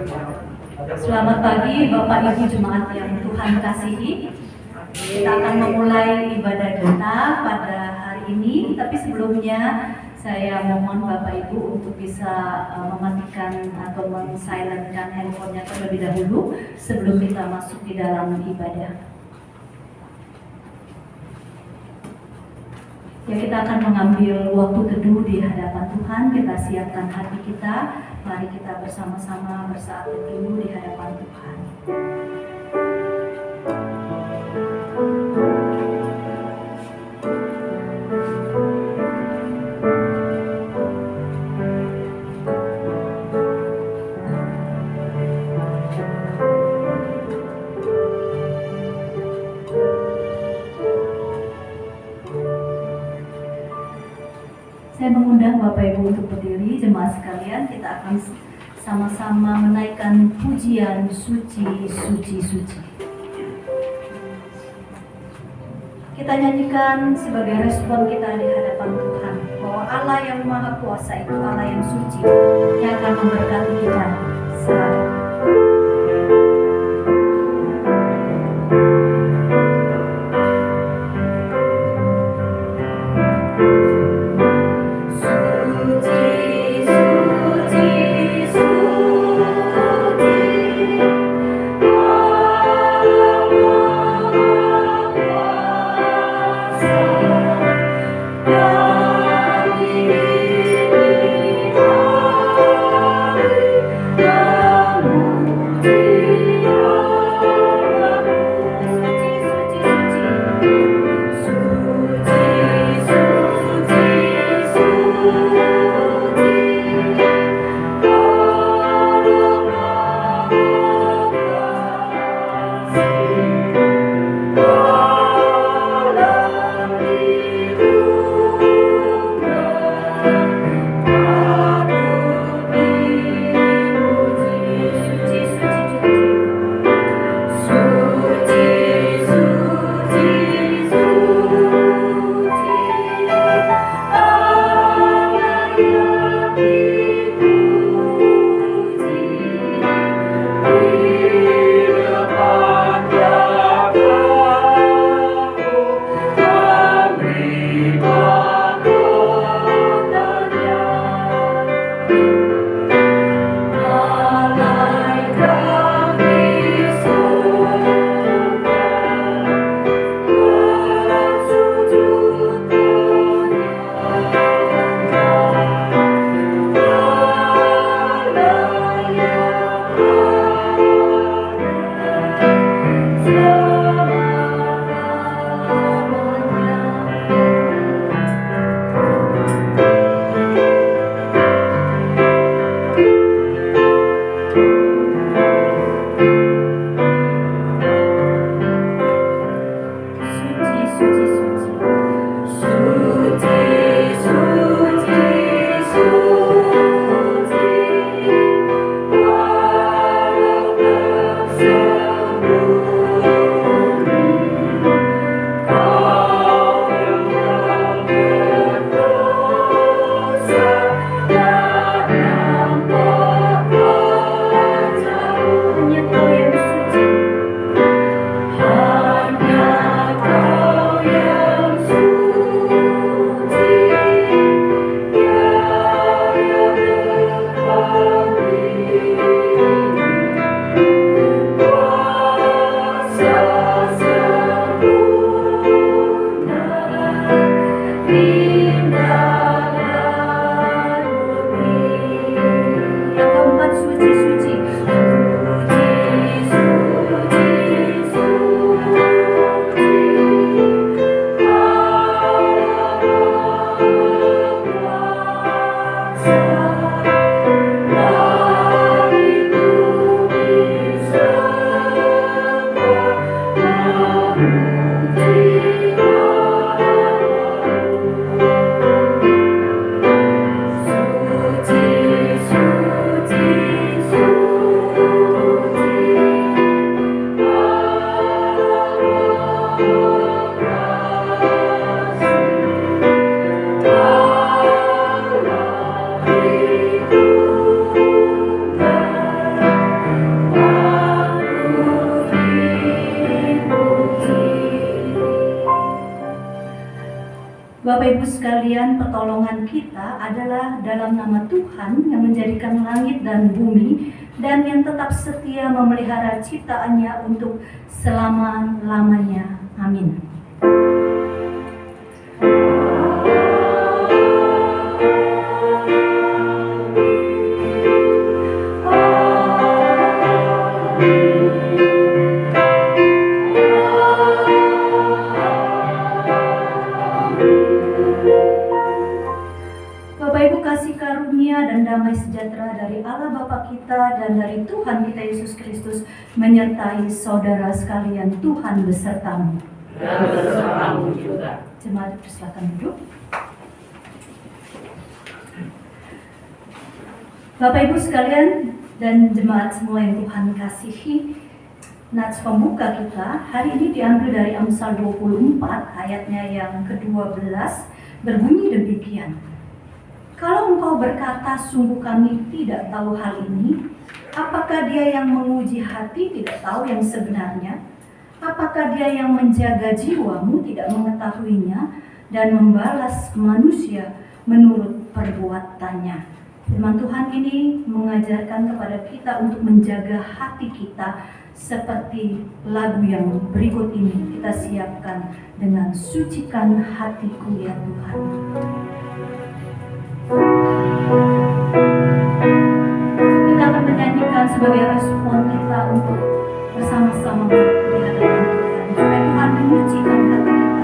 Selamat pagi Bapak Ibu Jemaat yang Tuhan kasihi. Kita akan memulai ibadah kita pada hari ini, tapi sebelumnya saya mohon Bapak Ibu untuk bisa mematikan atau men-silentkan handphonenya terlebih dahulu sebelum kita masuk di dalam ibadah. Ya, kita akan mengambil waktu teduh di hadapan Tuhan. Kita siapkan hati kita. Mari kita bersama-sama bersaat teduh di hadapan Tuhan. Saya mengundang Bapak Ibu untuk berdiri, jemaat sekalian. Kita akan sama-sama menaikkan pujian suci, suci, suci. Kita nyanyikan sebagai respon kita di hadapan Tuhan bahwa Allah yang Maha Kuasa itu Allah yang suci, yang akan memberkati kita selalu. dan pertolongan kita adalah dalam nama Tuhan yang menjadikan langit dan bumi dan yang tetap setia memelihara ciptaannya untuk selama-lamanya. Amin. Dan damai sejahtera dari Allah Bapa kita dan dari Tuhan kita Yesus Kristus menyertai saudara sekalian. Tuhan besertamu. Dan besertamu juga. Jemaat silakan duduk. Bapak Ibu sekalian dan jemaat semua yang Tuhan kasihi, nats pembuka kita hari ini diambil dari Amsal 24 ayatnya yang ke-12 berbunyi demikian. Kalau engkau berkata, sungguh kami tidak tahu hal ini, apakah dia yang menguji hati tidak tahu yang sebenarnya? Apakah dia yang menjaga jiwamu tidak mengetahuinya dan membalas manusia menurut perbuatannya? Firman Tuhan ini mengajarkan kepada kita untuk menjaga hati kita seperti lagu yang berikut ini kita siapkan dengan sucikan hatiku ya Tuhan. Kita akan menyanyikan sebagai respon kita untuk bersama-sama di hadapan Tuhan, supaya Tuhan menyucikan hati kita.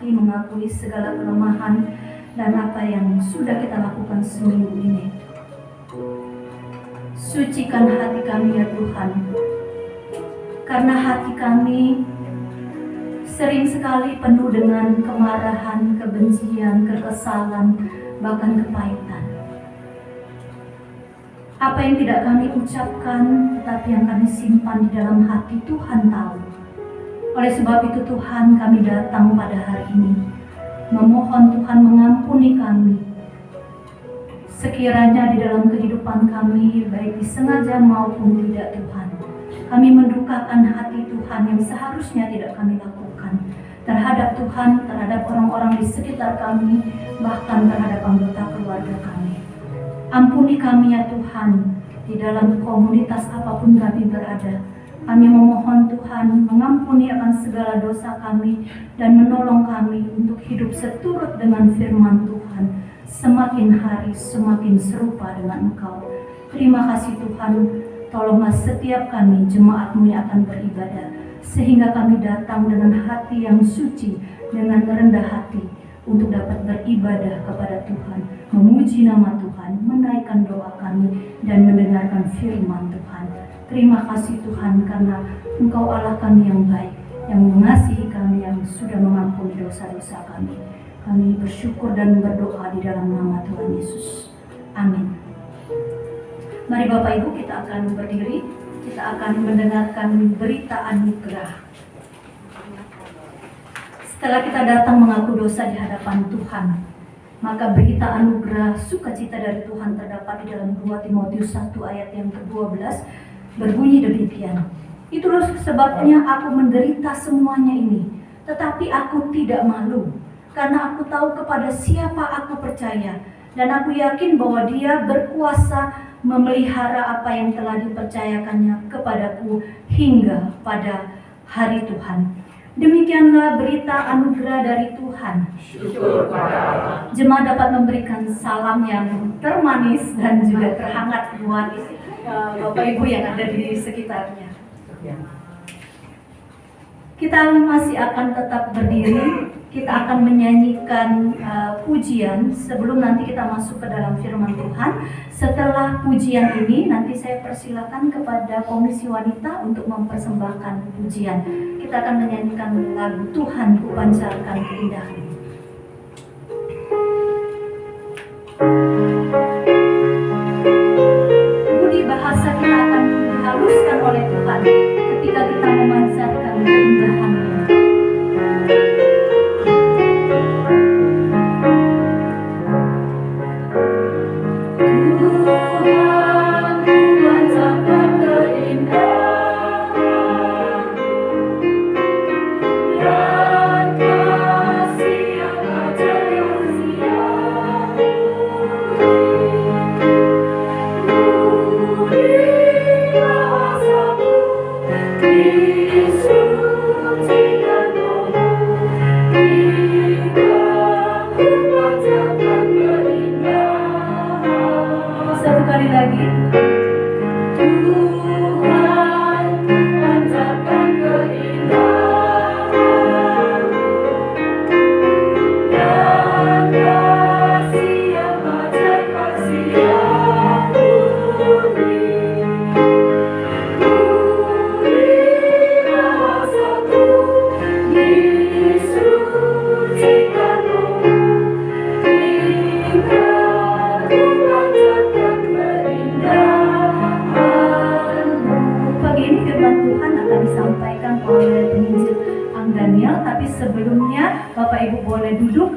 Mengakui segala kelemahan dan apa yang sudah kita lakukan seminggu ini. Sucikan hati kami ya Tuhan. karena hati kami sering sekali penuh dengan kemarahan, kebencian, kekesalan, bahkan kepahitan. Apa yang tidak kami ucapkan, tetapi yang kami simpan di dalam hati, Tuhan tahu. Oleh sebab itu Tuhan, kami datang pada hari ini, memohon Tuhan mengampuni kami. Sekiranya di dalam kehidupan kami, baik disengaja maupun tidak Tuhan, kami mendukakan hati Tuhan yang seharusnya tidak kami lakukan terhadap Tuhan, terhadap orang-orang di sekitar kami, bahkan terhadap anggota keluarga kami. Ampuni kami ya Tuhan, di dalam komunitas apapun kami berada. Kami memohon Tuhan mengampuni akan segala dosa kami dan menolong kami untuk hidup seturut dengan firman Tuhan. Semakin hari semakin serupa dengan Engkau. Terima kasih Tuhan, tolonglah setiap kami jemaat-Mu yang akan beribadah, sehingga kami datang dengan hati yang suci, dengan rendah hati, untuk dapat beribadah kepada Tuhan, memuji nama Tuhan, menaikkan doa kami, dan mendengarkan firman Tuhan. Terima kasih Tuhan, karena Engkau Allah kami yang baik, yang mengasihi kami, yang sudah mengampuni dosa-dosa kami. Kami bersyukur dan berdoa di dalam nama Tuhan Yesus. Amin. Mari Bapak Ibu, kita akan berdiri, kita akan mendengarkan berita anugerah. Setelah kita datang mengaku dosa di hadapan Tuhan, maka berita anugerah sukacita dari Tuhan terdapat di dalam 2 Timotius 1 ayat yang ke-12, berbunyi demikian. Itulah sebabnya aku menderita semuanya ini, tetapi aku tidak malu, karena aku tahu kepada siapa aku percaya, dan aku yakin bahwa Dia berkuasa memelihara apa yang telah dipercayakannya kepadaku hingga pada hari Tuhan. Demikianlah berita anugerah dari Tuhan. Syukur pada Allah. Jemaat dapat memberikan salam yang termanis dan juga terhangat buat Bapak Ibu yang ada di sekitarnya. Kita masih akan tetap berdiri. Kita akan menyanyikan pujian sebelum nanti kita masuk ke dalam firman Tuhan. Setelah pujian ini, nanti saya persilakan kepada Komisi Wanita untuk mempersembahkan pujian. Kita akan menyanyikan lagu Tuhan Ku Pancarkan Keindahan. Budi bahasa kita akan dihaluskan oleh Tuhan ketika kita memancarkan keindahan-Nya. Satu kali lagi. Tuhan, pancarkan keindahan dan kasih yang ajaib, kasih yang murni. Beri bahasaku disucikan Roh-Mu, hingga ku pancarkan keindahan-Mu. Pagi ini firman Tuhan akan disampaikan oleh penginjil Daniel, tapi sebelumnya Bapak Ibu boleh duduk.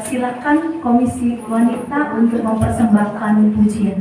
Silakan Komisi Wanita untuk mempersembahkan pujian.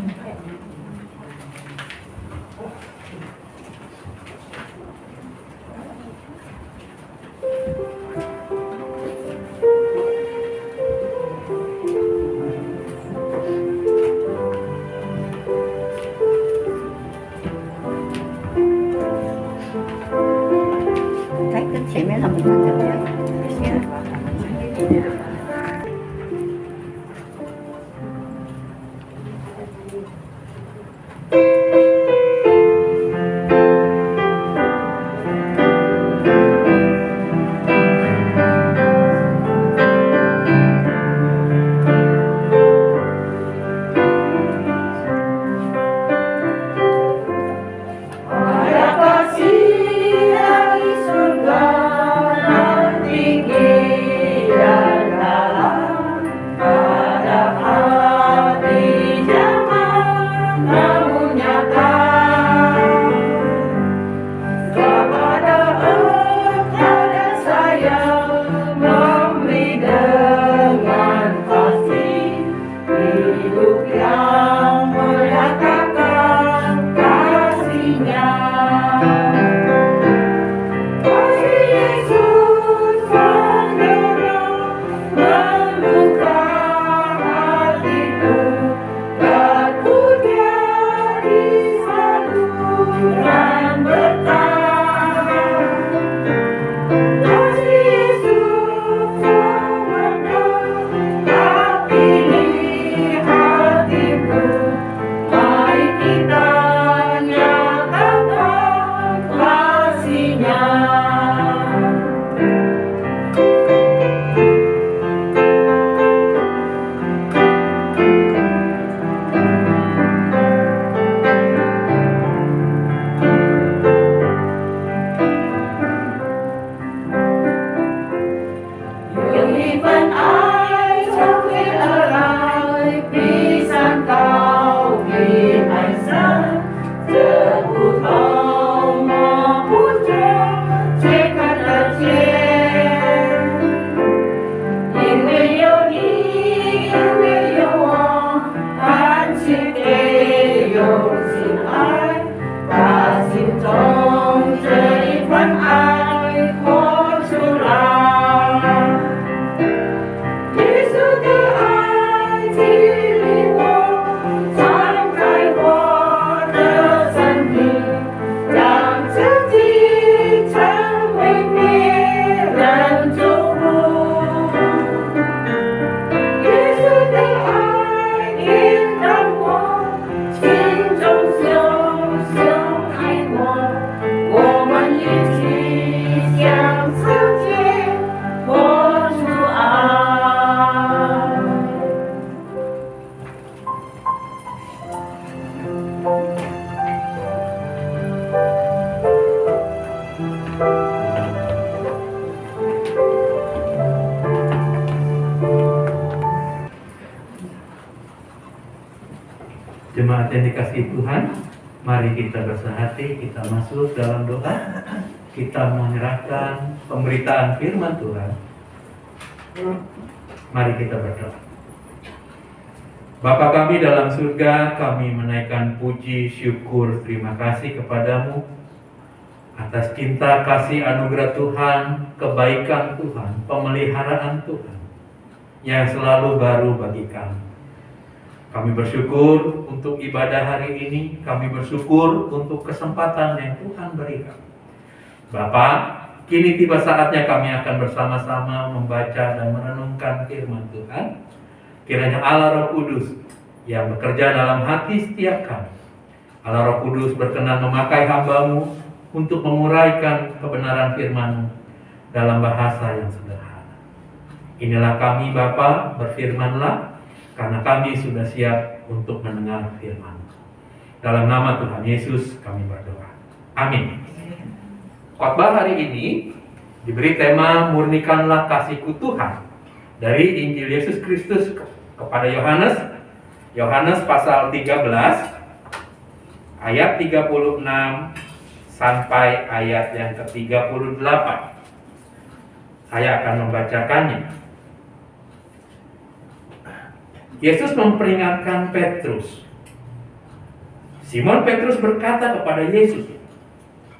Jemaat yang dikasihi Tuhan, mari kita bersahati, kita masuk dalam doa. Kita menyerahkan pemberitaan firman Tuhan. Mari kita berdoa. Bapa kami dalam surga, kami menaikkan puji, syukur, terima kasih kepadamu atas cinta, kasih, anugerah Tuhan, kebaikan Tuhan, pemeliharaan Tuhan yang selalu baru bagi kami. Kami bersyukur untuk ibadah hari ini, kami bersyukur untuk kesempatan yang Tuhan berikan. Bapak, kini tiba saatnya kami akan bersama-sama membaca dan merenungkan firman Tuhan. Kiranya Allah Roh Kudus yang bekerja dalam hati setiap kami, Allah Roh Kudus berkenan memakai hamba-Mu untuk menguraikan kebenaran firman-Mu dalam bahasa yang sederhana. Inilah kami Bapa, berfirmanlah, karena kami sudah siap untuk mendengar firman-Mu. Dalam nama Tuhan Yesus kami berdoa. Amin. Khotbah hari ini diberi tema Murnikanlah Kasih-Ku Tuhan dari Injil Yesus Kristus kepada Yohanes. Yohanes pasal 13 ayat 36 sampai ayat yang ke-38. Saya akan membacakannya. Yesus memperingatkan Petrus. Simon Petrus berkata kepada Yesus,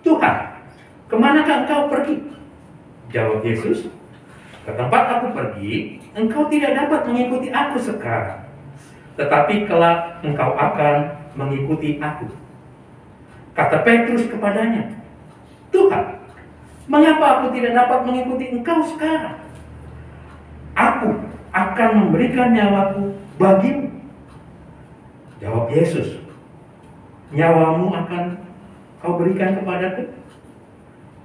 "Tuhan, kemanakah engkau pergi?" Jawab Yesus, "Ke tempat aku pergi, engkau tidak dapat mengikuti aku sekarang. Tetapi kelak engkau akan mengikuti aku." Kata Petrus kepadanya, "Tuhan, mengapa aku tidak dapat mengikuti engkau sekarang? Aku akan memberikan nyawaku bagimu." Jawab Yesus, "Nyawamu akan kau berikan kepadaku?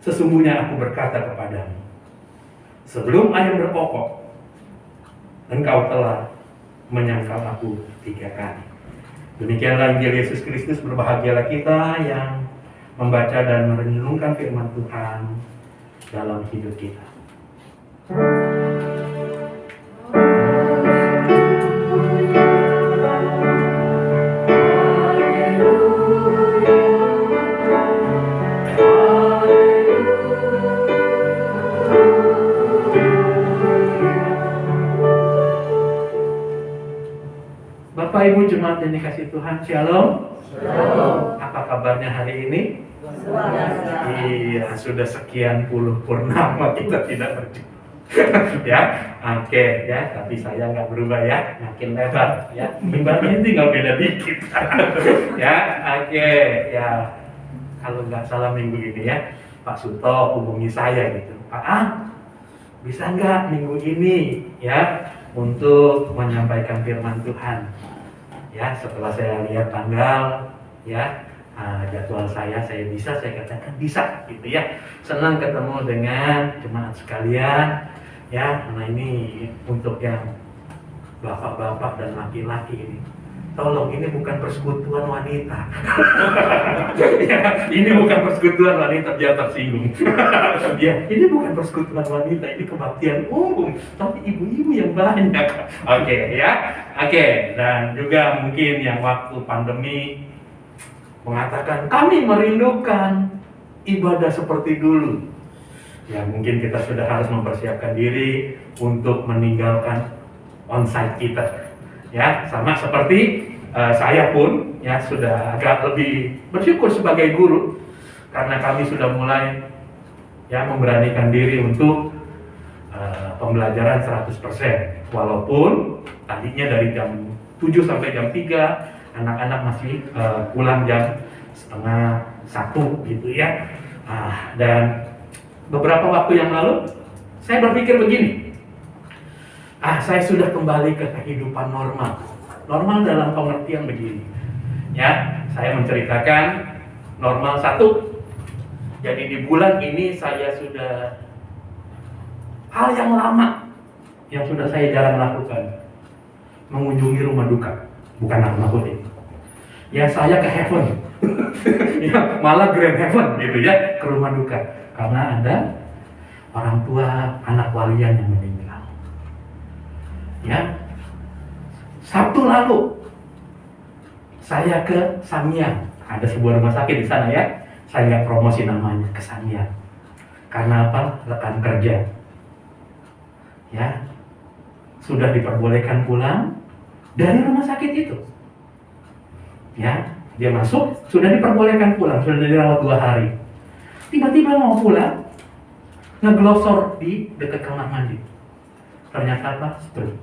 Sesungguhnya aku berkata kepadamu, sebelum ayam berkokok, engkau telah menyangkal aku 3 kali." Demikianlah Injil Yesus Kristus. Berbahagialah kita yang membaca dan merenungkan firman Tuhan dalam hidup kita. Bapak Ibu jemaat yang dikasihi Tuhan, Shalom. Shalom. Apa kabarnya hari ini? Swastiastu. Iya, sudah sekian puluh purnama kita tidak berjumpa. Ya, oke ya, tapi saya nggak berubah ya, makin lebar ya. Mimbarnya tinggal beda dikit. Ya, oke ya. Kalau nggak salah minggu ini ya, Pak Suto hubungi saya gitu, "Pak Ang, bisa nggak minggu ini ya untuk menyampaikan firman Tuhan?" Ya, setelah saya lihat tanggal, ya jadwal saya bisa, saya katakan bisa, gitu ya. Senang ketemu dengan jemaat sekalian, ya. Nah ini untuk yang bapak-bapak dan laki-laki ini, tolong ini bukan persekutuan wanita. Ya, ini bukan persekutuan wanita, biar tersinggung. Ya, ini bukan persekutuan wanita, ini kebaktian umum, tapi ibu-ibu yang banyak. Oke, ya. Oke, dan juga mungkin yang waktu pandemi mengatakan kami merindukan ibadah seperti dulu. Ya, mungkin kita sudah harus mempersiapkan diri untuk meninggalkan onsite kita. Ya, sama seperti saya pun ya sudah agak lebih bersyukur sebagai guru karena kami sudah mulai ya memberanikan diri untuk pembelajaran 100%. Walaupun tadinya dari jam 7 sampai jam 3 anak-anak masih pulang jam setengah 1 gitu ya. Dan beberapa waktu yang lalu saya berpikir begini, saya sudah kembali ke kehidupan normal. Normal dalam pengertian begini ya, saya menceritakan normal 1. Jadi di bulan ini saya sudah hal yang lama yang sudah saya jarang lakukan, mengunjungi rumah duka. Bukan nama ini. Ya, saya ke heaven. Ya, malah grand heaven gitu ya, ke rumah duka karena ada orang tua anak walian yang meninggal. Ya, Sabtu lalu saya ke Samyang. Ada sebuah rumah sakit di sana ya. Saya nggak promosi namanya, ke Samyang. Karena apa? Rekan kerja. Ya, sudah diperbolehkan pulang dari rumah sakit itu. Ya, dia masuk, sudah diperbolehkan pulang, sudah dirawat 2 hari. Tiba-tiba mau pulang, ngeglosor di dekat kamar mandi. Ternyata apa? Stroke.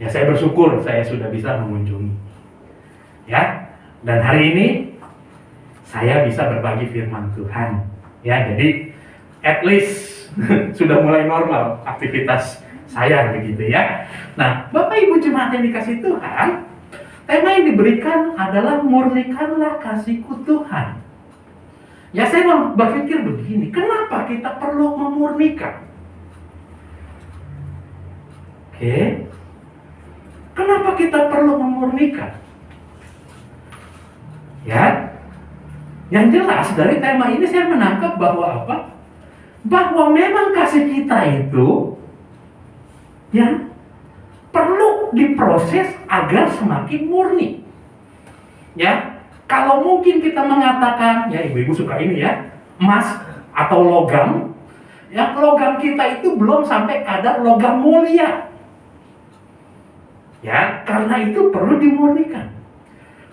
Ya, saya bersyukur saya sudah bisa mengunjungi. Ya, dan hari ini saya bisa berbagi firman Tuhan. Ya, jadi at least sudah mulai normal aktivitas saya begitu ya. Nah, Bapak Ibu jemaat yang dikasih Tuhan, tema yang diberikan adalah murnikanlah kasihku Tuhan. Ya, saya berpikir begini, kenapa kita perlu memurnikan? Oke. Kenapa kita perlu memurnikan? Ya, yang jelas dari tema ini saya menangkap bahwa apa? Bahwa memang kasih kita itu ya perlu diproses agar semakin murni. Ya, kalau mungkin kita mengatakan, ya ibu-ibu suka ini ya, emas atau logam, ya logam kita itu belum sampai kadar logam mulia. Ya, karena itu perlu dimurnikan.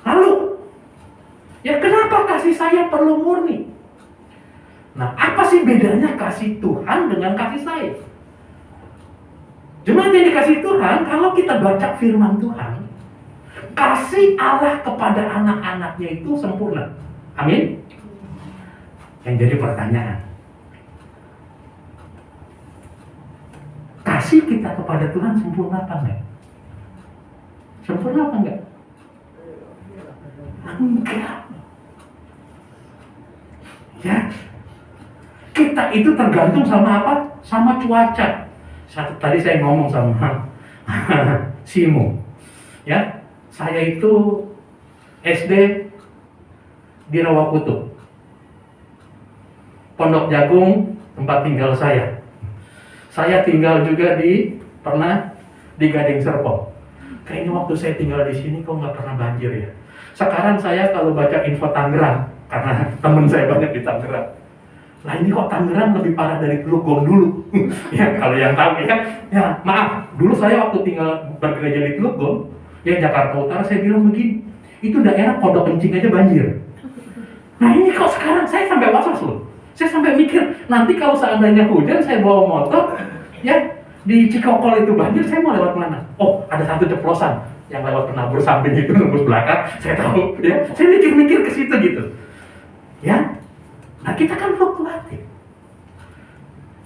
Lalu, ya kenapa kasih saya perlu murni? Nah, apa sih bedanya kasih Tuhan dengan kasih saya? Jemaat yang dikasih Tuhan, kalau kita baca firman Tuhan, kasih Allah kepada anak-anaknya itu sempurna. Amin? Yang jadi pertanyaan, kasih kita kepada Tuhan sempurna apa enggak? Sempurna apa enggak? Enggak. Ya. Kita itu tergantung sama apa? Sama cuaca. Tadi saya ngomong sama Simo. Ya, saya itu SD di Rawakutu. Pondok Jagung tempat tinggal saya. Saya tinggal juga pernah di Gading Serpong. Kayaknya waktu saya tinggal di sini kok nggak pernah banjir ya. Sekarang saya kalau baca info Tangerang, karena teman saya banyak di Tangerang. Nah ini kok Tangerang lebih parah dari Teluk Gong dulu. Ya kalau yang tahu ya, ya maaf. Dulu saya waktu tinggal bergereja di Teluk Gong, ya Jakarta Utara, saya bilang begini, itu daerah Pondok Kencing aja banjir. Nah ini kok sekarang saya sampai was-was loh. Saya sampai mikir, nanti kalau seandainya hujan saya bawa motor, ya di Cikokol itu banjir, saya mau lewat mana? Oh, ada satu ceplosan yang lewat penabur samping itu nembus belakang, saya tahu. Ya, saya mikir-mikir ke situ gitu. Ya, nah kita kan fluktuatif.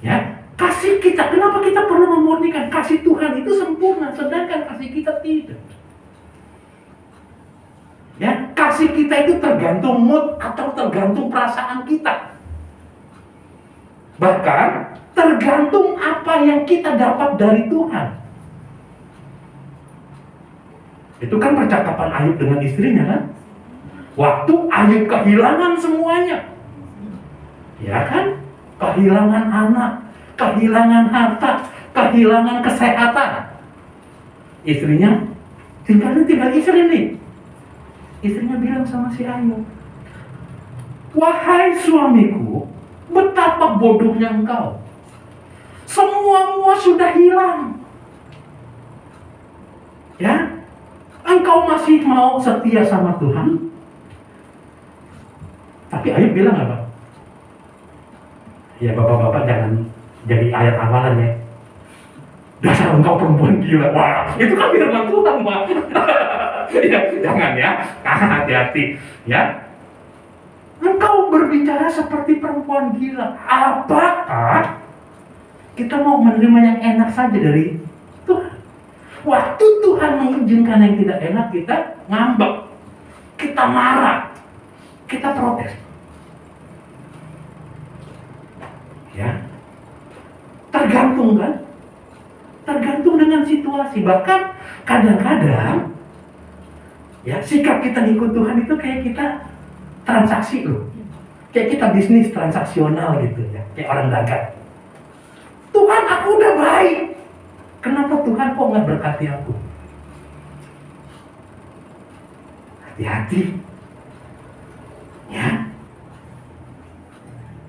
Ya, kasih kita, kenapa kita perlu memurnikan? Kasih Tuhan itu sempurna, sedangkan kasih kita tidak. Ya, kasih kita itu tergantung mood atau tergantung perasaan kita. Bahkan tergantung apa yang kita dapat dari Tuhan. Itu kan percakapan Ayub dengan istrinya kan? Waktu Ayub kehilangan semuanya. Ya kan? Kehilangan anak, kehilangan harta, kehilangan kesehatan. Istrinya, tinggal istri nih. Istrinya bilang sama si Ayub, wahai suamiku, betapa bodohnya engkau. Semua sudah hilang. Ya, engkau masih mau setia sama Tuhan? Tapi Ayub bilang apa? Ya bapak-bapak jangan jadi ayat awalan ya. Dasar engkau perempuan gila. Wah, itu kan firman Tuhan, Pak. Ya, jangan ya. Hati-hati ya. Engkau berbicara seperti perempuan gila. Apakah kita mau menerima yang enak saja dari Tuhan? Waktu Tuhan mengizinkan yang tidak enak, kita ngambek, kita marah, kita protes. Ya, tergantung kan? Tergantung dengan situasi. Bahkan kadang-kadang, ya sikap kita ngikut Tuhan itu kayak kita transaksi loh, kayak kita bisnis transaksional gitu ya, kayak orang dagang. Tuhan, aku udah baik. Kenapa Tuhan kok nggak berkati aku? hati-hati. Ya.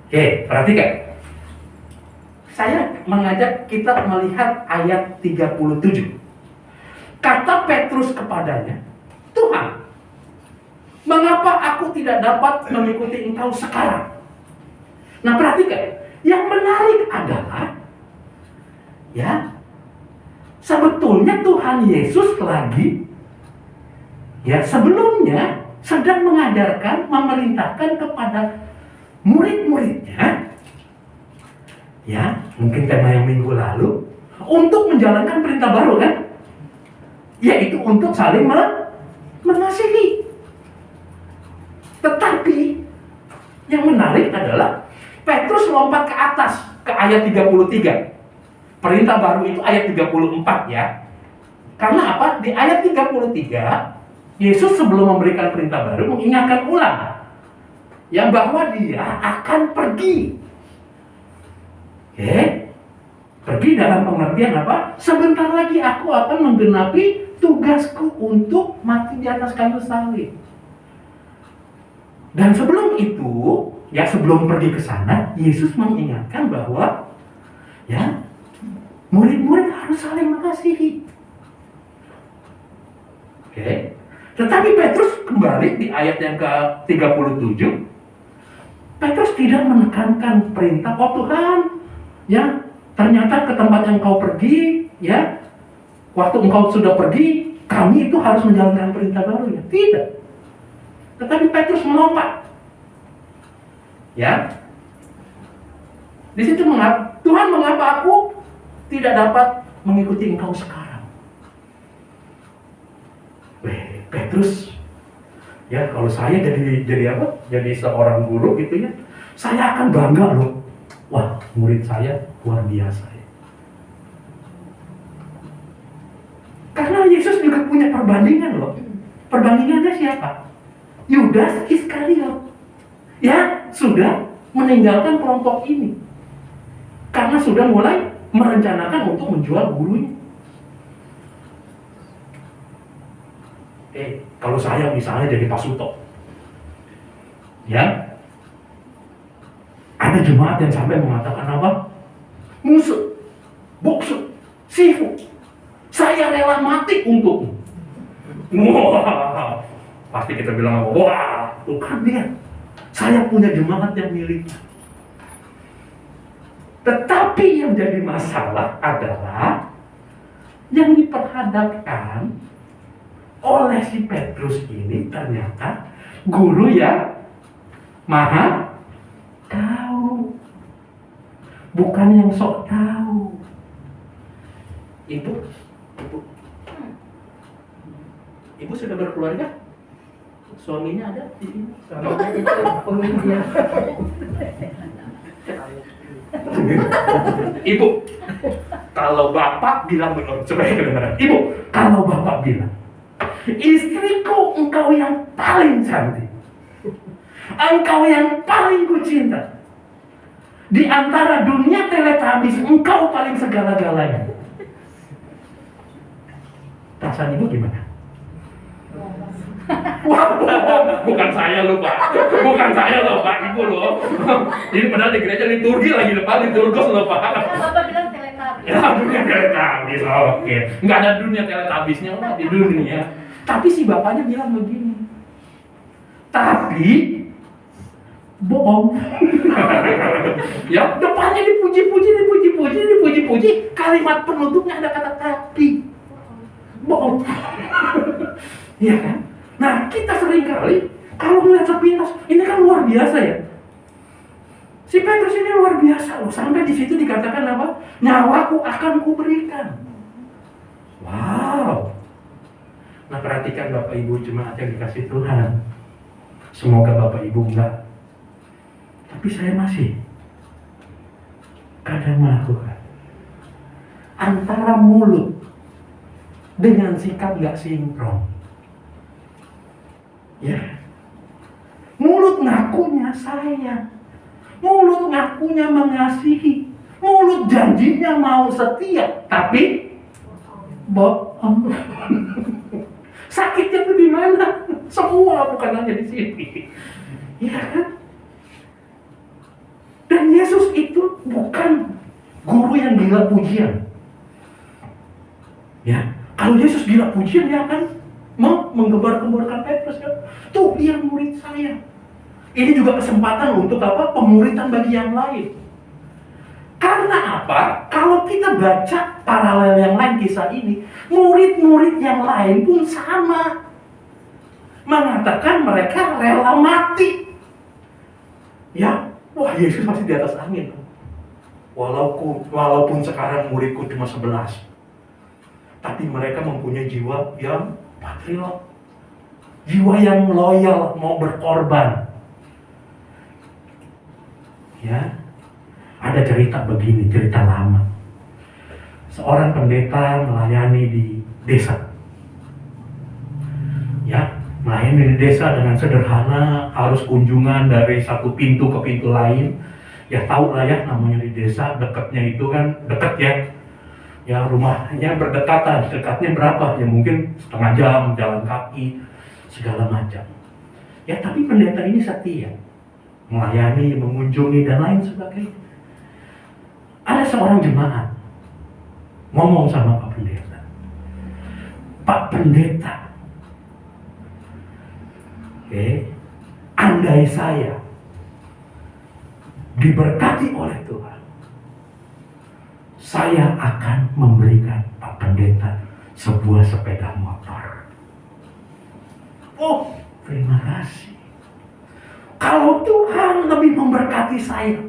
Oke, perhatikan. Saya mengajak kita melihat ayat 37. Kata Petrus kepadanya, Tuhan, mengapa aku tidak dapat mengikuti engkau sekarang? Nah, perhatikan. Yang menarik adalah, ya, sebetulnya Tuhan Yesus lagi, ya, sebelumnya sedang mengajarkan, memerintahkan kepada murid-muridnya, ya, mungkin tema yang minggu lalu, untuk menjalankan perintah baru, kan? Yaitu untuk saling mengasihi. Tetapi yang menarik adalah Petrus lompat ke atas ke ayat 33. Perintah baru itu ayat 34, ya. Karena apa? Di ayat 33 Yesus sebelum memberikan perintah baru mengingatkan ulang, ya, bahwa dia akan pergi. Oke? Pergi dalam pengertian apa? Sebentar lagi aku akan menggenapi tugasku untuk mati di atas kayu salib. Dan sebelum itu, ya, sebelum pergi ke sana, Yesus mengingatkan bahwa, ya, murid-murid harus saling mengasihi. Oke? Tetapi Petrus kembali di ayat yang ke-37, Petrus tidak menekankan perintah, oh Tuhan, ya, ternyata ke tempat yang kau pergi, ya, waktu engkau sudah pergi, kami itu harus menjalankan perintah baru, ya. Tidak. Tetapi Petrus melompat. Ya. Di situ Tuhan, mengapa aku tidak dapat mengikuti engkau sekarang? Petrus, ya, kalau saya jadi apa? Jadi seorang guru gitu, ya, saya akan bangga loh. Wah, murid saya luar biasa, ya. Karena Yesus juga punya perbandingan loh. Perbandingannya siapa? Yudas Iskariot, ya, sudah meninggalkan kelompok ini karena sudah mulai merencanakan untuk menjual gurunya. Kalau saya misalnya jadi Pak Suto, ya, ada jemaat yang sampai mengatakan apa? Musuh, boksu, sifu, saya rela mati untukmu. Wah, pasti kita bilang, wah, tuh kan dia, saya punya jemaat yang milik. Tetapi yang jadi masalah adalah yang diperhadapkan oleh si Petrus ini ternyata guru yang maha tahu, bukan yang sok tahu. Ibu sudah berkeluarga? Suaminya ada di sini? Ibu, kalau bapak bilang benar, supaya kedengaran. Ibu, kalau bapak bilang, istriku engkau yang paling cantik, engkau yang paling kucinta, di antara dunia Teletubbies engkau paling segala-galanya, perasaan ibu gimana? Wah, bukan saya loh Pak, bukan saya loh Pak, ibu loh. Ini padahal di gereja liturgi lagi depan, liturgos loh Pak. Bapak bilang Teletubbies. Ya, dunia Teletubbies, oke. Nggak ada dunia Teletubbiesnya lah di dunia. Tapi si bapaknya bilang begini, tapi bohong. Ya, depannya dipuji-puji, kalimat penutupnya ada kata tapi. Bohong. Iya kan? Nah, kita seringkali kalau melihat sepintas, ini kan luar biasa ya. Si Petrus ini luar biasa loh. Sampai di situ dikatakan apa? Nyawaku akan kuberikan. Wow. Nah, perhatikan Bapak Ibu jemaat yang dikasih Tuhan. Semoga Bapak Ibu enggak. Tapi saya masih kadang melakukan antara mulut dengan sikap gak sinkron. Ya, mulut ngakunya sayang, mulut ngakunya mengasihi, mulut janjinya mau setia, tapi bohong. Sakitnya tuh di mana? Semua, bukan hanya di sini. Iya kan? Dan Yesus itu bukan guru yang gila pujian. Ya, kalau Yesus gila pujian, dia akan menggembar-gemborkan Petrus kan. Tuh dia murid saya. Ini juga kesempatan untuk apa? Pemuridan bagi yang lain. Karena apa? Kalau kita baca paralel yang lain kisah ini, murid-murid yang lain pun sama. Mengatakan mereka rela mati. Ya, wah Yesus masih di atas angin. Walaupun sekarang muridku cuma 11. Tapi mereka mempunyai jiwa yang patriot. Jiwa yang loyal, mau berkorban. Ya, ada cerita begini, cerita lama. Seorang pendeta melayani di desa. Ya, melayani di desa dengan sederhana, harus kunjungan dari satu pintu ke pintu lain. Ya tahu lah ya, namanya di desa, dekatnya itu kan dekat ya. Ya rumahnya berdekatan, dekatnya berapa? Ya mungkin setengah jam jalan kaki, segala macam. Ya tapi pendeta ini setia, melayani, mengunjungi dan lain sebagainya. Ada seorang jemaat ngomong sama Pak Pendeta, Pak Pendeta, andai saya diberkati oleh Tuhan, saya akan memberikan Pak Pendeta sebuah sepeda motor. Oh, terima kasih. Kalau Tuhan lebih memberkati saya,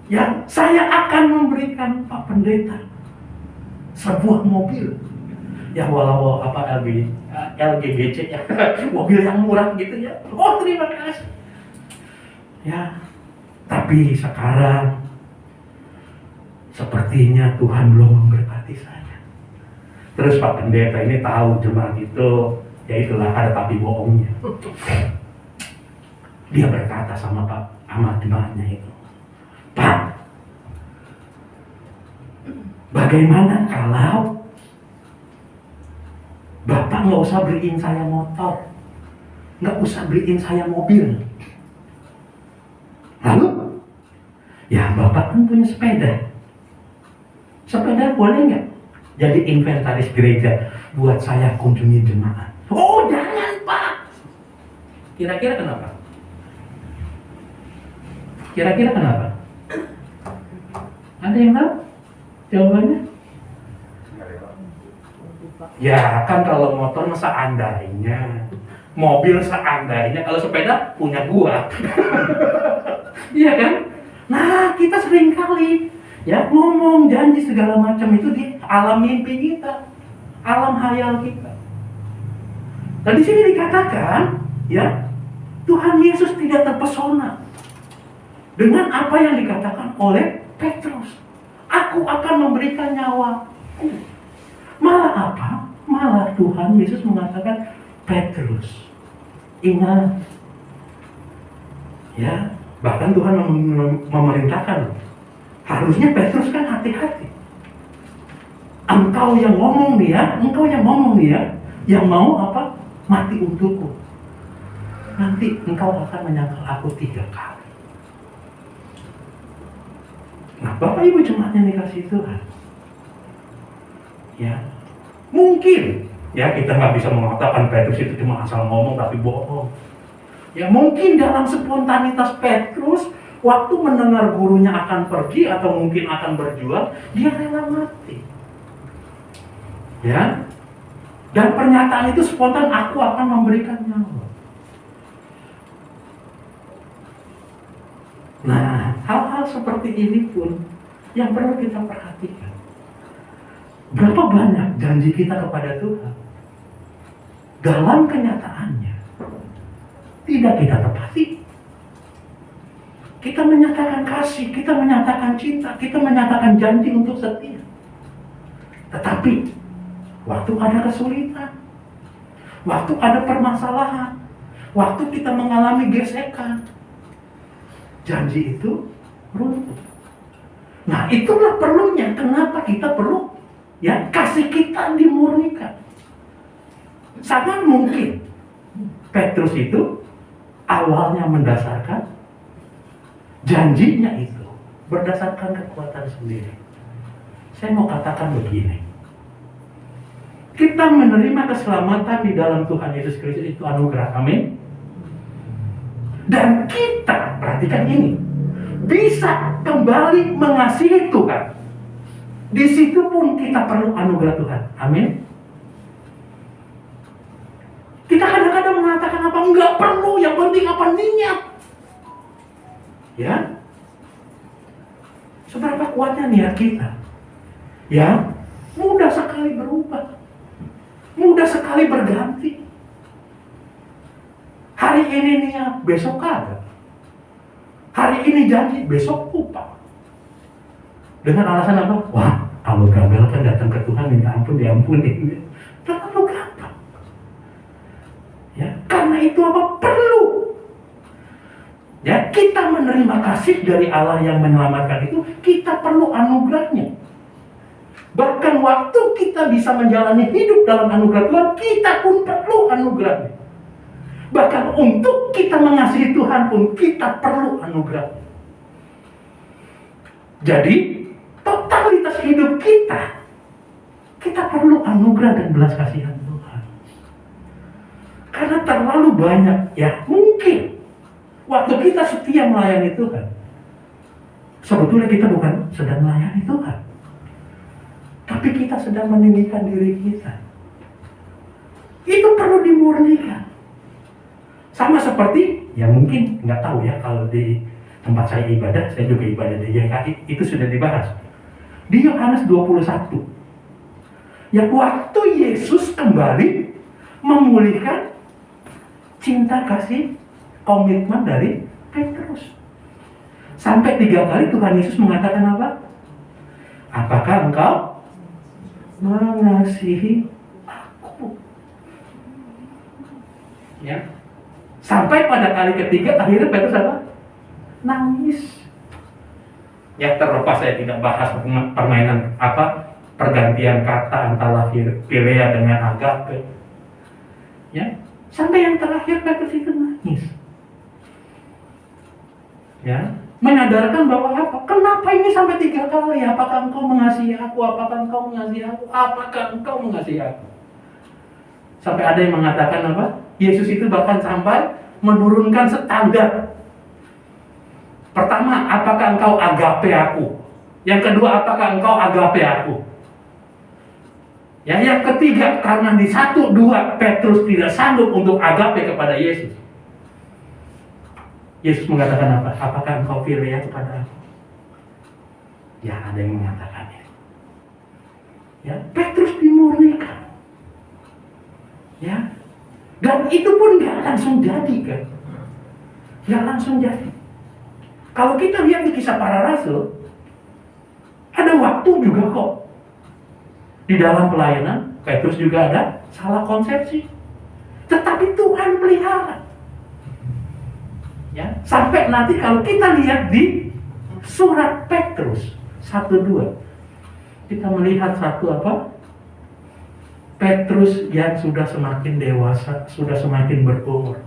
ya saya akan memberikan Pak Pendeta sebuah mobil. Ya walau apa LGGC ya, mobil yang murah gitu ya. Oh, terima kasih. Ya, tapi sekarang sepertinya Tuhan belum memberkati saya. Terus Pak Pendeta ini tahu jemaat itu, ya itulah ada tapi bohongnya. Dia berkata sama jemaatnya itu, Pak, bagaimana kalau Bapak nggak usah beliin saya motor, nggak usah beliin saya mobil. Lalu, ya Bapak kan punya sepeda. Sepeda boleh nggak jadi inventaris gereja buat saya kunjungi jemaat? Oh jangan Pak. Kira-kira kenapa? Kira-kira kenapa? Ada yang tahu jawabannya? Ya kan kalau motor seandainya, mobil seandainya, kalau sepeda punya gua. Iya kan? Nah kita sering kali ya ngomong janji segala macam itu di alam mimpi kita, alam hayal kita. Dan di sini dikatakan ya Tuhan Yesus tidak terpesona dengan apa yang dikatakan oleh Petrus. Aku akan memberikan nyawaku. Malah apa? Malah Tuhan Yesus mengatakan, Petrus, ingat. Ya, bahkan Tuhan memerintahkan. Harusnya Petrus kan hati-hati. Engkau yang ngomong nih ya, yang mau apa? Mati untukku. Nanti engkau akan menyangkal aku 3 kali. Nah, Bapak Ibu jemaatnya dikasih Tuhan. Ya, mungkin ya kita nggak bisa mengatakan Petrus itu cuma asal ngomong tapi bohong. Ya mungkin dalam spontanitas Petrus waktu mendengar gurunya akan pergi atau mungkin akan berjuang, dia rela mati. Ya, dan pernyataan itu spontan, aku akan memberikan nyawa. Nah, hal-hal seperti ini pun yang perlu kita perhatikan. Berapa banyak janji kita kepada Tuhan dalam kenyataannya tidak kita tepati. Kita menyatakan kasih, kita menyatakan cinta, kita menyatakan janji untuk setia. Tetapi waktu ada kesulitan, waktu ada permasalahan, waktu kita mengalami gesekan, janji itu runtuh. Nah itulah perlunya, kenapa kita perlu ya kasih kita dimurnikan. Sangat mungkin Petrus itu awalnya mendasarkan janjinya itu berdasarkan kekuatan sendiri. Saya mau katakan begini. Kita menerima keselamatan di dalam Tuhan Yesus Kristus itu anugerah, amin. Dan kita, perhatikan ini, bisa kembali mengasihi Tuhan. Di situ pun kita perlu anugerah Tuhan, amin. Kita kadang-kadang mengatakan apa? Enggak perlu, yang penting apa? Niat. Ya, seberapa kuatnya niat kita? Ya, mudah sekali berubah, mudah sekali berganti. Hari ini niat, besok kagak. Hari ini janji, besok lupa. Dengan alasan apa? Wah, kalau gagal kan datang ke Tuhan minta ampun, diampuni. Terlalu gampang. Ya, karena itu apa? Perlu. Ya, kita menerima kasih dari Allah yang menyelamatkan itu, kita perlu anugerahnya. Bahkan waktu kita bisa menjalani hidup dalam anugerah Tuhan, kita pun perlu anugerahnya. Bahkan untuk kita mengasihi Tuhan pun, kita perlu anugerahnya. Jadi, totalitas hidup kita perlu anugerah dan belas kasihan Tuhan. Karena terlalu banyak, ya mungkin waktu kita setia melayani Tuhan, sebetulnya kita bukan sedang melayani Tuhan, tapi kita sedang meninggikan diri kita. Itu perlu dimurnikan. Sama seperti, ya mungkin nggak tahu ya, kalau di tempat saya ibadah, saya juga ibadah di YKI, itu sudah dibahas. Di Yohanes 21, ya waktu Yesus kembali memulihkan cinta kasih komitmen dari Petrus. Sampai 3 kali Tuhan Yesus mengatakan apa? Apakah engkau mengasihi aku? Ya. Sampai pada kali ketiga, akhirnya Petrus apa? Nangis. Ya, terlepas saya tidak bahas permainan apa, pergantian kata antara Philia dengan agape. Ya, sampai yang terakhir Petrus itu nangis. Ya, menyadarkan bahwa apa? Kenapa ini sampai 3 kali? Apakah engkau mengasihi aku? Apakah engkau mengasihi aku? Apakah engkau mengasihi aku? Sampai ada yang mengatakan apa? Yesus itu bahkan sampai menurunkan standar. Pertama, apakah engkau agape aku? Yang kedua, apakah engkau agape aku? Ya, yang ketiga, karena di 1-2 Petrus tidak sanggup untuk agape kepada Yesus. Yesus mengatakan apa? Apakah engkau philia kepada aku? Ya, ada yang mengatakannya. Ya, Petrus dimurnikan. Ya, dan itu pun nggak langsung jadi kan? Nggak langsung jadi. Kalau kita lihat di Kisah Para Rasul, ada waktu juga kok. Di dalam pelayanan, Petrus juga ada salah konsepsi. Tetapi Tuhan pelihara. Ya, sampai nanti kalau kita lihat di surat Petrus 1-2, kita melihat satu apa? Petrus yang sudah semakin dewasa, sudah semakin berumur.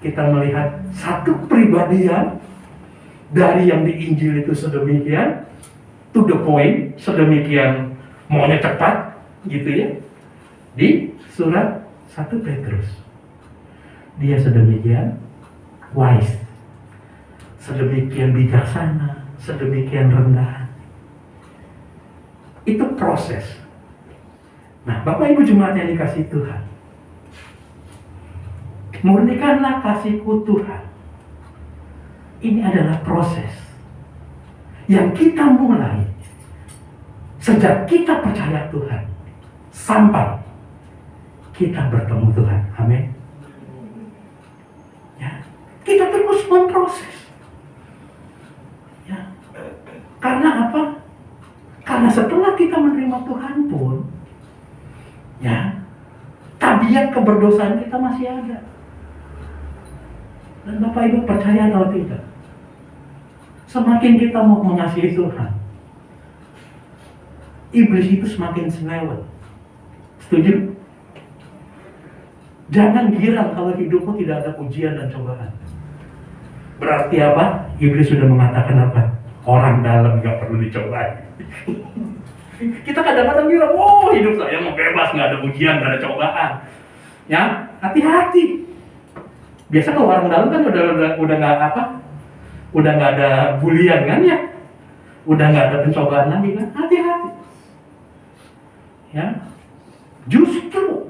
Kita melihat satu pribadian dari yang di Injil itu sedemikian to the point, sedemikian maunya cepat gitu ya. Di surat 1 Petrus, dia sedemikian wise, sedemikian bijaksana, sedemikian rendah. Itu proses. Nah, Bapak Ibu jemaat yang dikasihi Tuhan, murnikanlah kasihku Tuhan. Ini adalah proses yang kita mulai sejak kita percaya Tuhan sampai kita bertemu Tuhan. Amin. Ya, kita terus memproses. Ya, karena apa? Karena setelah kita menerima Tuhan pun, ya, tabiat keberdosaan kita masih ada. Dan Bapak Ibu percaya atau tidak, semakin kita mau mengasihi Tuhan, iblis itu semakin senewet. Setuju? Jangan girang kalau hidupmu tidak ada ujian dan cobaan. Berarti apa? Iblis sudah mengatakan apa? Orang dalam nggak perlu dicoba. Kita kadang-kadang bilang, oh hidup saya mau bebas, nggak ada ujian, nggak ada cobaan. Ya, hati-hati. Biasa kalau orang dalam kan udah nggak apa? Udah nggak ada bulian kan ya? Udah nggak ada pencobaan lagi kan? Hati-hati. Ya, justru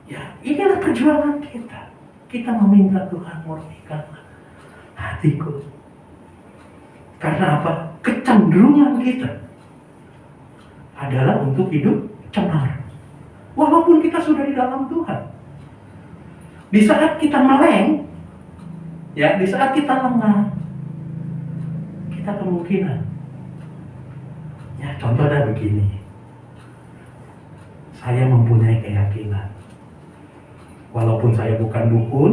ya inilah perjuangan kita. Kita meminta Tuhan murnikan hatiku. Karena apa? Kecenderungan kita adalah untuk hidup cemar. Walaupun kita sudah di dalam Tuhan. Di saat kita meleng, ya, di saat kita lengah, kita kemungkinan, ya contoh dah begini. Saya mempunyai keyakinan. Walaupun saya bukan dukun,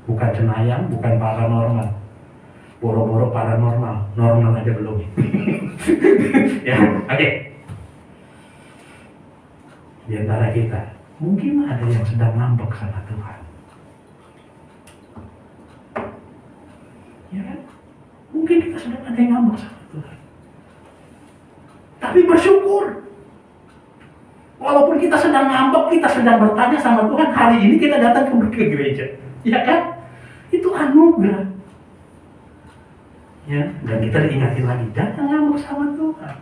bukan cenayang, bukan paranormal. Boro-boro paranormal, normal aja belum. Ya, oke. Di antara kita, mungkin ada yang sedang ngambek sama Tuhan. Ya kan? Mungkin kita sedang ada yang ngambek sama Tuhan. Tapi bersyukur. Walaupun kita sedang ngambek, kita sedang bertanya sama Tuhan, hari ini kita datang ke gereja. Ya kan? Itu anugerah. Ya, dan kita diingatin lagi, jangan ngambek sama Tuhan.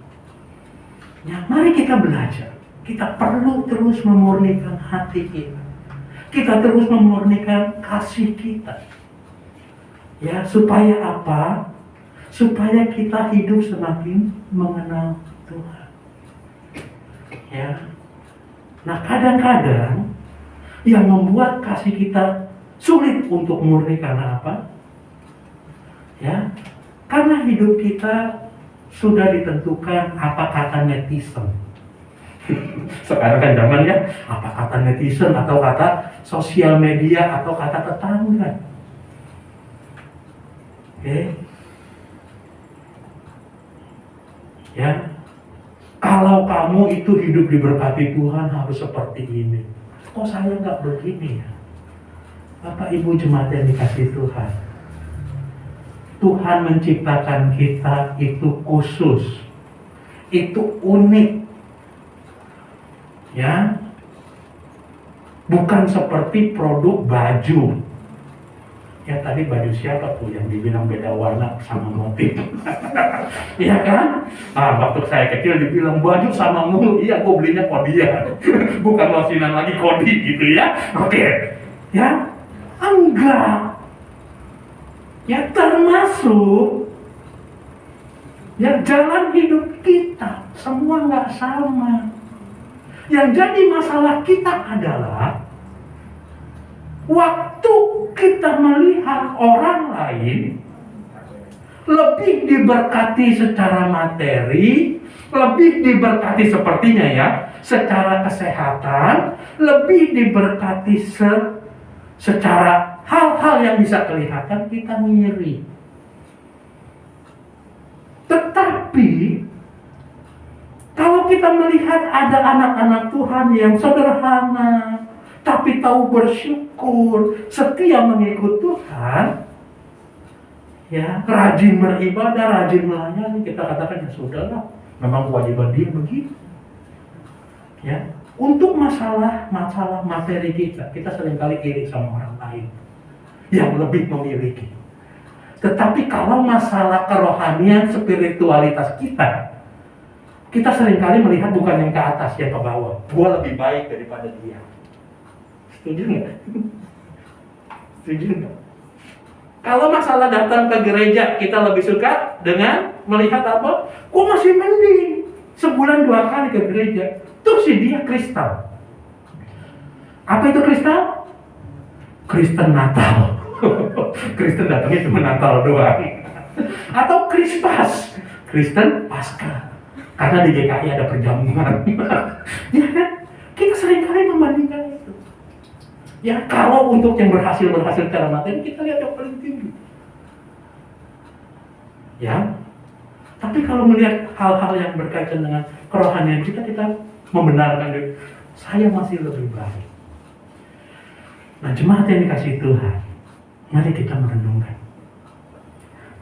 Ya, mari kita belajar. Kita perlu terus memurnikan hati kita. Kita terus memurnikan kasih kita. Ya, supaya apa? Supaya kita hidup semakin mengenal Tuhan. Ya. Nah, kadang-kadang yang membuat kasih kita sulit untuk murni karena apa? Ya, karena hidup kita sudah ditentukan apa kata netizen. Sekarang kan zaman ya, apa kata netizen atau kata sosial media atau kata tetangga. Oke. Ya. Kalau kamu itu hidup diberkati Tuhan harus seperti ini. Kok saya nggak begini ya? Bapak Ibu jemaat yang dikasih Tuhan. Tuhan menciptakan kita itu khusus. Itu unik. Ya. Bukan seperti produk baju. Ya tadi baju siapa tuh yang dibilang beda warna sama motif? Iya kan? Ah, waktu saya kecil dibilang baju sama mulu, iya gue belinya Kodian. Bukan losinan lagi Kodi gitu ya. Oke. Ya? Enggak. Ya termasuk ya jalan hidup kita semua nggak sama. Yang jadi masalah kita adalah waktu kita melihat orang lain lebih diberkati secara materi, lebih diberkati sepertinya ya, secara kesehatan, lebih diberkati secara hal-hal yang bisa kelihatan, kita ngiri. Tetapi kalau kita melihat ada anak-anak Tuhan yang sederhana, tapi tahu bersyukur, setia mengikut Tuhan, ya rajin beribadah, rajin melayani, kita katakan ya sudahlah, memang kewajiban dia begitu. Ya, untuk masalah materi kita seringkali iri sama orang lain yang lebih memiliki. Tetapi kalau masalah kerohanian, spiritualitas kita seringkali melihat bukan yang ke atas, yang ke bawah. Gua lebih baik daripada dia. Setuju nggak? Setuju nggak? Kalau masalah datang ke gereja, kita lebih suka dengan melihat apa? Kok masih mending sebulan 2 kali ke gereja. Tuh si dia kristal. Apa itu kristal? Kristen Natal. Kristen datangnya cuma Natal doang. Atau Krispas, Kristen Paskah. Karena di GKI ada perjamuan. Ya kan? Kita seringkali membandingkan itu. Ya kalau untuk yang berhasil secara materi, kita lihat yang paling tinggi. Ya. Tapi kalau melihat hal-hal yang berkaitan dengan kerohanian kita membenarkan diri, saya masih lebih baik. Nah, jemaat yang dikasihi Tuhan, mari kita merenungkan.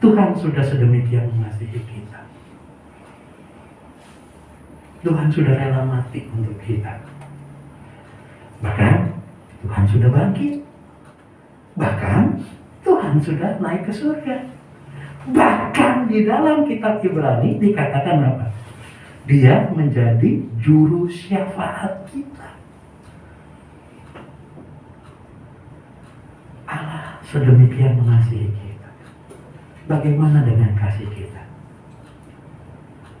Tuhan sudah sedemikian mengasihi kita. Tuhan sudah rela mati untuk kita. Bahkan Tuhan sudah bangkit. Bahkan Tuhan sudah naik ke surga. Bahkan di dalam kitab Ibrani dikatakan apa? Dia menjadi juru syafaat kita. Allah sedemikian mengasihi kita. Bagaimana dengan kasih kita?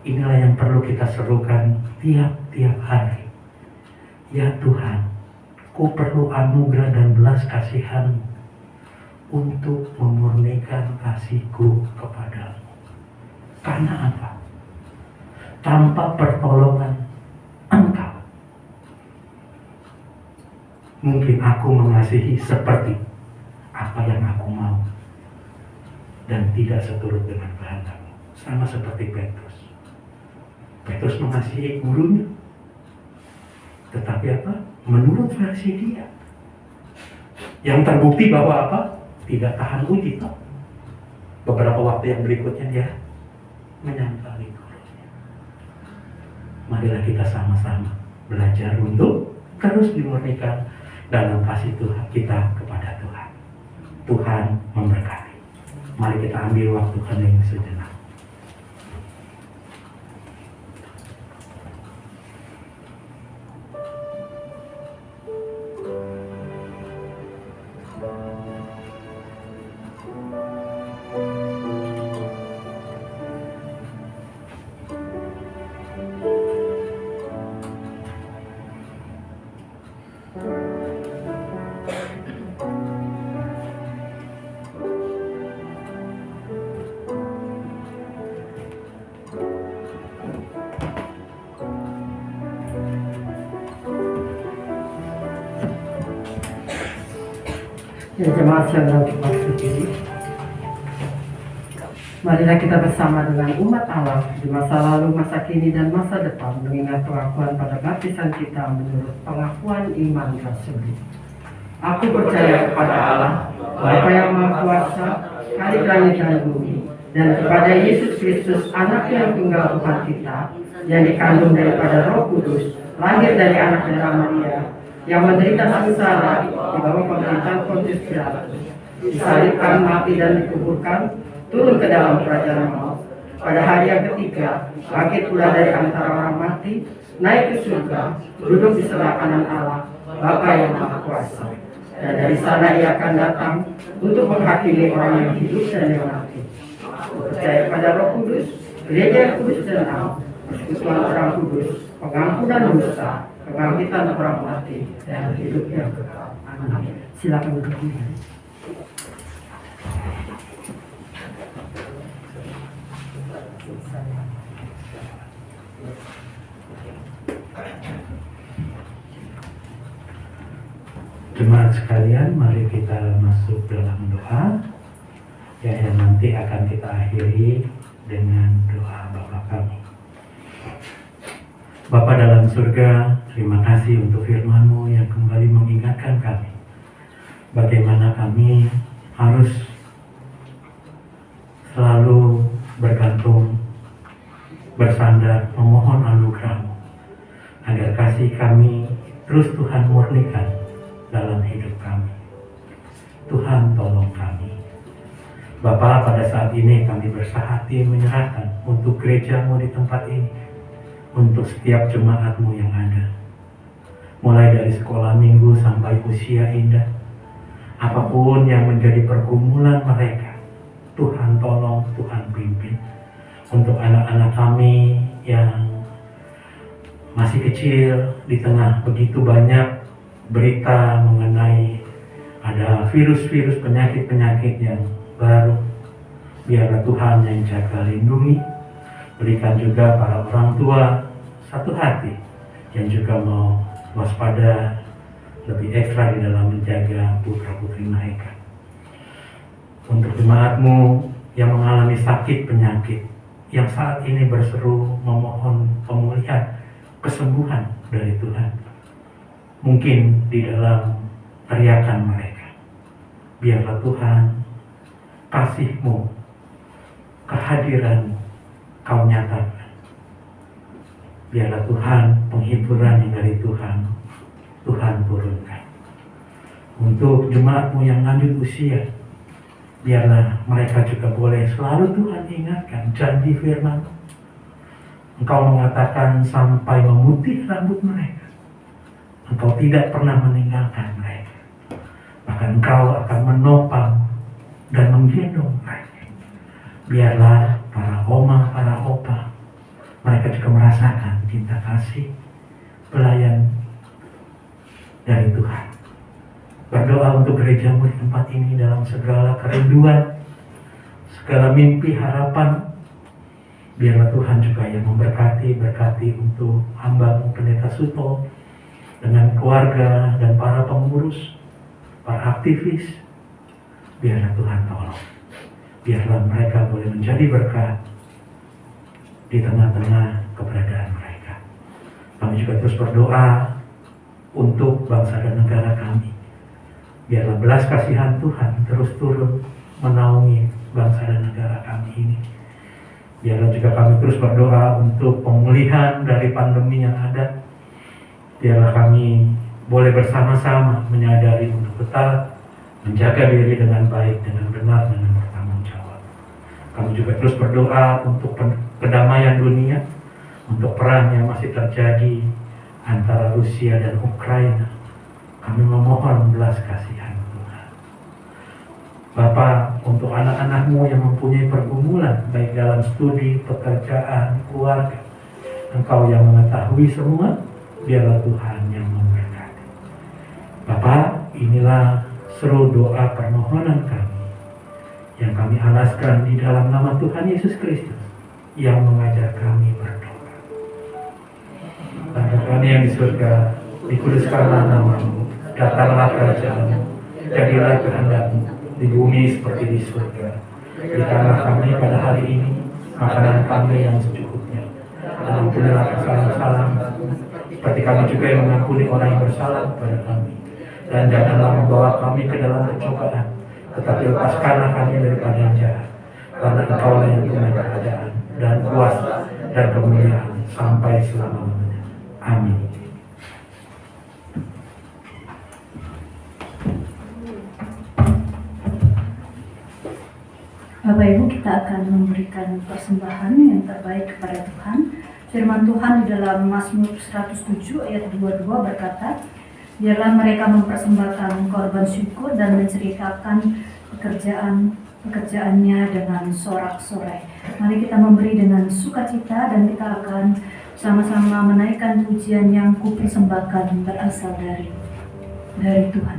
Inilah yang perlu kita serukan tiap-tiap hari. Ya Tuhan, ku perlu anugerah dan belas kasihan-Mu untuk memurnikan kasihku kepadamu. Karena apa? Tanpa pertolongan Engkau, mungkin aku mengasihi seperti apa yang aku mau dan tidak seturut dengan kehendak-Mu. Sama seperti Petrus. Petrus mengasihi gurunya, tetapi apa? Menurut versi dia. Yang terbukti bahwa apa? Tidak tahan uji toh. Beberapa waktu yang berikutnya dia menyangkali gurunya. Marilah kita sama-sama belajar untuk terus dimurnikan dalam kasih Tuhan kita kepada Tuhan. Tuhan memberkati. Mari kita ambil waktu hening sejenak. Ya, jemaat yang dalam ini, marilah kita bersama dengan umat Allah di masa lalu, masa kini, dan masa depan mengingat pengakuan pada baptisan kita menurut pengakuan iman rasuli. Aku percaya kepada Allah, Bapa yang Maha Kuasa, Khalik langit dan bumi, dan kepada Yesus Kristus, Anak yang tunggal Tuhan kita, yang dikandung daripada Roh Kudus, lahir dari anak darah Maria, yang menderita sengsara di bawah pemerintahan Pontius Pilatus, disalibkan, mati dan dikuburkan, turun ke dalam kerajaan maut. Pada hari yang ketiga, bangkit pula dari antara orang mati, naik ke surga, duduk di sebelah kanan Allah, Bapa yang Maha Kuasa. Dan dari sana ia akan datang untuk menghakimi orang yang hidup dan yang mati. Percaya pada Roh Kudus, gereja yang kudus dan am, persekutuan orang kudus, pengampunan dosa, kebangkitan orang mati, dan hidup yang kekal. Amin. Silakan duduk kembali. Jemaat sekalian, mari kita masuk dalam doa yang nanti akan kita akhiri dengan doa Bapa kami. Bapa dalam surga, terima kasih untuk firman-Mu yang kembali mengingatkan kami bagaimana kami harus selalu bergantung, bersandar, memohon anugerah-Mu agar kasih kami terus Tuhan murnikan dalam hidup kami. Tuhan tolong kami. Bapa, pada saat ini kami bersahati menyerahkan untuk gereja-Mu di tempat ini, untuk setiap jemaat-Mu yang ada, mulai dari sekolah minggu sampai usia indah, apapun yang menjadi pergumulan mereka, Tuhan tolong, Tuhan pimpin. Untuk anak-anak kami yang masih kecil, di tengah begitu banyak berita mengenai ada virus-virus, penyakit-penyakit yang baru, biarlah Tuhan yang jaga lindungi. Berikan juga para orang tua satu hati yang juga mau waspada lebih ekstra di dalam menjaga putra-putri mereka. Untuk jemaat-Mu yang mengalami sakit penyakit, yang saat ini berseru memohon pemulihan, kesembuhan dari Tuhan. Mungkin di dalam teriakan mereka. Biarlah Tuhan kasih-Mu, kehadiran Kau nyatakan. Biarlah Tuhan penghiburan yang dari Tuhan turunkan. Untuk jemaat-Mu yang lanjut usia, biarlah mereka juga boleh selalu Tuhan ingatkan janji firman. Engkau mengatakan sampai memutih rambut mereka, Engkau tidak pernah meninggalkan mereka. Bahkan Engkau akan menopang dan menggendong mereka. Biarlah para oma, para opa, mereka juga merasakan cinta kasih pelayan dari Tuhan. Berdoa untuk gereja-Mu di tempat ini dalam segala kerinduan, segala mimpi, harapan. Biarlah Tuhan juga yang berkati untuk hamba-Mu Pendeta Suto dengan keluarga dan para pengurus, para aktivis. Biarlah Tuhan tolong. Biarlah mereka boleh menjadi berkat di tengah-tengah keberadaan mereka. Kami juga terus berdoa untuk bangsa dan negara kami. Biarlah belas kasihan Tuhan terus turun menaungi bangsa dan negara kami ini. Biarlah juga kami terus berdoa untuk pemulihan dari pandemi yang ada. Biarlah kami boleh bersama-sama menyadari untuk tetap menjaga diri dengan baik, dengan benar, dengan bertanggung jawab. Kami juga terus berdoa untuk kedamaian dunia, untuk perang yang masih terjadi antara Rusia dan Ukraina. Kami memohon belas kasihan Tuhan. Bapa, untuk anak-anak-Mu yang mempunyai pergumulan, baik dalam studi, pekerjaan, keluarga, Engkau yang mengetahui semua, biarlah Tuhan yang memberkati. Bapa, inilah seru doa permohonan kami, yang kami alaskan di dalam nama Tuhan Yesus Kristus, yang mengajar kami berdoa. Bapa kami yang di surga, dikuduskanlah nama-Mu, datanglah kerajaan-Mu, jadilah kehendak-Mu di bumi seperti di surga. Berikanlah kami pada hari ini makanan kami yang secukupnya, dan ampunilah kesalahan-kesalahan seperti kami juga yang mengampuni orang yang bersalah kepada kami. Dan janganlah membawa kami ke dalam pencobaan, tetapi lepaskanlah kami daripada yang jahat. Karena Engkau yang punya kerajaan dan kuasa dan kemuliaan sampai selama-lamanya. Amin. Bapak Ibu, kita akan memberikan persembahan yang terbaik kepada Tuhan. Firman Tuhan di dalam Mazmur 107 ayat 22 berkata, biarlah mereka mempersembahkan korban syukur dan menceritakan pekerjaannya dengan sorak-sorai. Mari kita memberi dengan sukacita dan kita akan sama-sama menaikkan pujian yang kupersembahkan berasal dari Tuhan.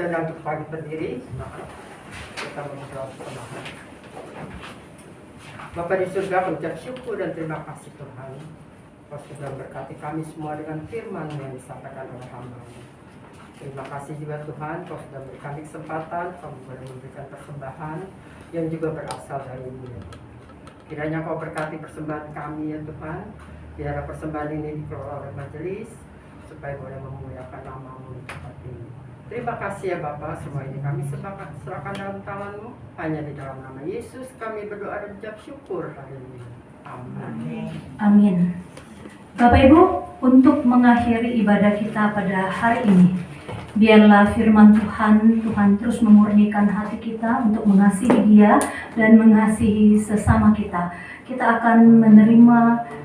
Anda untuk pagi berdiri. Kita berdoa bersama. Bapa di surga, mengucap syukur dan terima kasih Tuhan. Kau sudah berkati kami semua dengan firman yang disampaikan oleh hamba-Mu. Terima kasih juga Tuhan, Kau sudah beri kami kesempatan, kami boleh memberikan persembahan yang juga berasal dari-Mu. Kiranya Kau berkati persembahan kami ya Tuhan. Biarlah persembahan ini dikelola oleh majelis, supaya boleh memuliakan nama-Mu di tempat ini. Terima kasih ya Bapa, semua ini kami serahkan dalam tangan-Mu. Hanya di dalam nama Yesus kami berdoa dan ucap syukur. Haleluya. Amin. Amin. Bapak Ibu, untuk mengakhiri ibadah kita pada hari ini, biarlah firman Tuhan terus memurnikan hati kita untuk mengasihi Dia dan mengasihi sesama kita. Kita akan menerima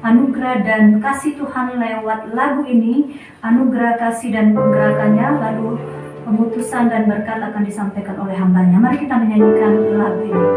anugerah dan kasih Tuhan lewat lagu ini, anugerah kasih dan penggerakannya, lalu pemutusan dan berkat akan disampaikan oleh hambanya. Mari kita menyanyikan lagu ini.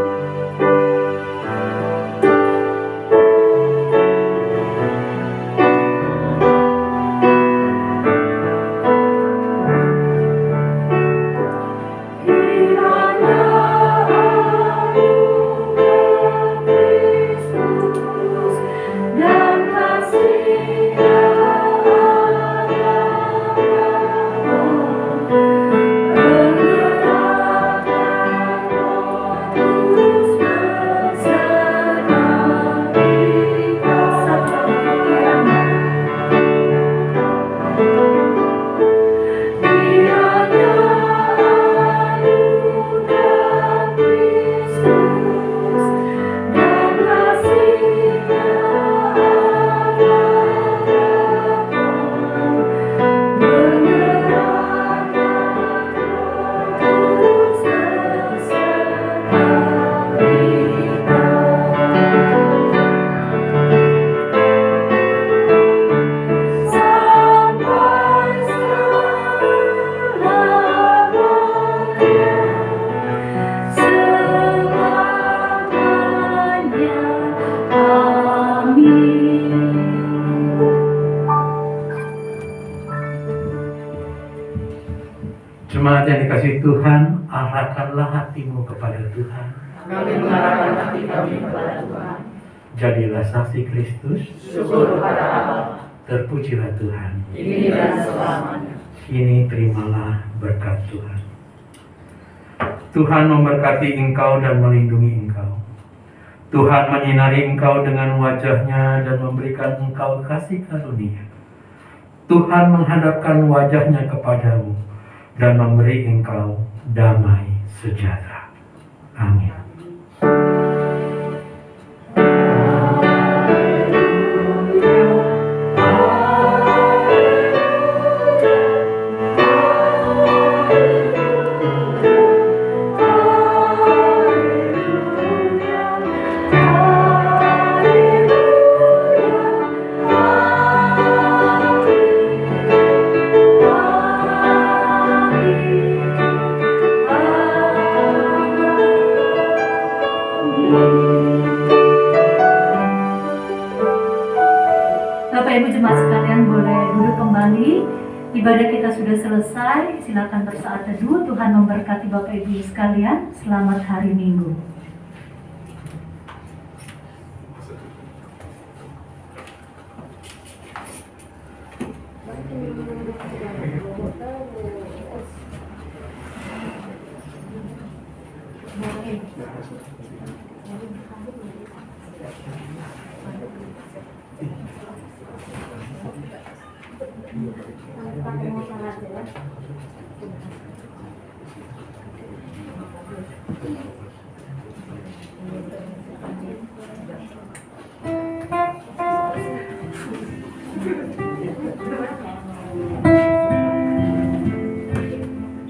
Jemaat yang dikasihi Tuhan, arahkanlah hatimu kepada Tuhan. Kami mengarahkan hati kami kepada Tuhan. Jadilah saksi Kristus. Syukur kepada Allah. Terpujilah Tuhan. Kini dan selamanya. Kini terimalah berkat Tuhan. Tuhan memberkati engkau dan melindungi engkau. Tuhan menyinari engkau dengan wajah-Nya dan memberikan engkau kasih karunia. Tuhan menghadapkan wajah-Nya kepadamu dan memberi engkau damai sejahtera. Amin. Bapak Ibu jemaat sekalian boleh duduk kembali. Ibadah kita sudah selesai. Silakan bersaat teduh. Tuhan memberkati Bapak Ibu sekalian. Selamat hari Minggu. Thank you.